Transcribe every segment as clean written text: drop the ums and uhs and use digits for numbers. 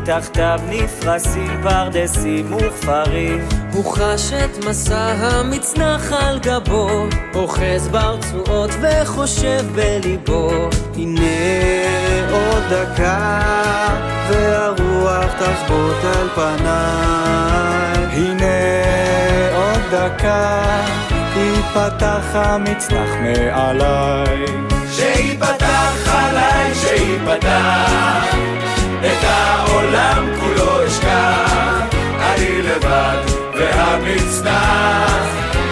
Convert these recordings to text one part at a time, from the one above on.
מתחתיו נפרסים פרדסים וכפרים. הוא חש את מסע המצנח על גבו, אוחז ברצועות וחושב בליבו. הנה עוד דקה והרוח תחבוט על פניי. הנה עוד דקה ייפתח המצנח מעליי. שיפתח עליי, שיפתח, את העולם כולו אשכח, אני לבד והמצנח.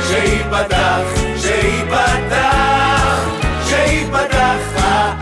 שיפתח, שיפתח, שיפתח עליי.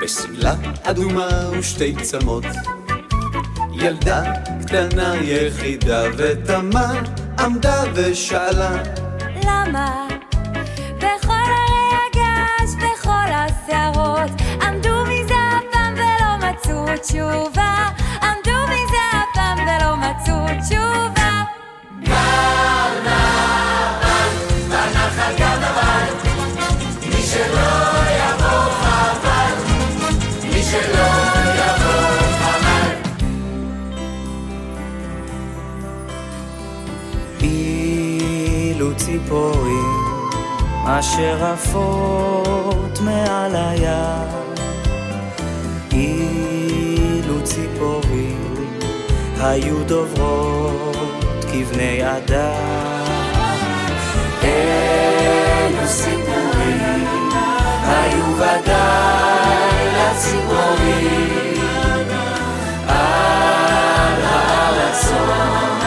בשמלה אדומה ושתי צמות, ילדה קטנה יחידה ותמה עמדה ושאלה למה בכל הרי הגש בכל השערות עמדו מזה הפעם ולא מצאו תשובה. עמדו מזה הפעם ולא מצאו תשובה. קרנבל, בנחל קרנבל, מי שלא יבוא חבל, מי שלא יבוא חבל. אילו ציפורים אשר עפות מעל הים, אילו ציפורים היו דוברות כבני אדם. אלו סיפורים היו ודאי לציפורים על הארצות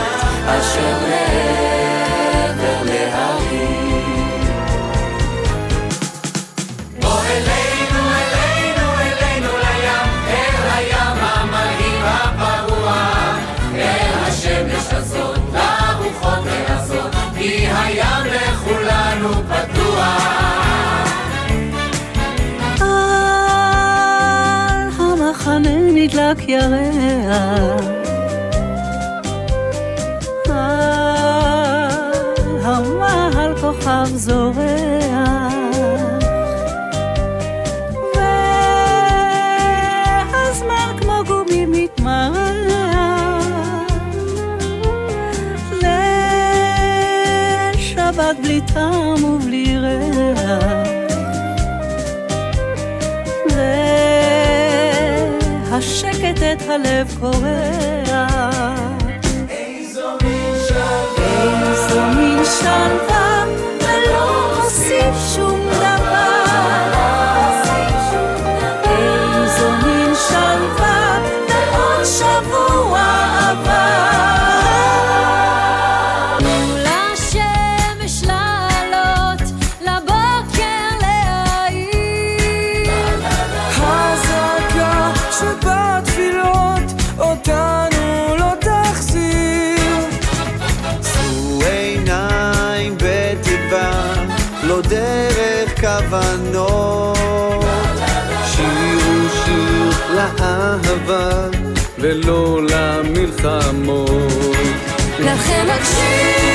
אשר מעבר להרים. בוא אלינו, אלינו, אלינו לים, אל הים המלהיב הפרוע, אל השמש הזאת, לרוחות העזות, כי הים לכולנו פתוח. על המחנה נדלק ירח, על המעל כוכב זורח, והזמן כמו גומי מתמרח, לשבת בלי טעם ובלי ריח, והשקט את הלב קורע. איזו מין שלווה, איזו מין שלווה, ולא עושים שום דבר. איזו מין שלווה, ועוד שבוע עבר. תנו לשמש לעלות, לבוקר להאיר. חזקה שבתפילות אותנו לא תחזיר. שאו עיניים בתקווה, לא דרך כוונות. שירו שיר לאהבה ולא למלחמות. לכן הקשיב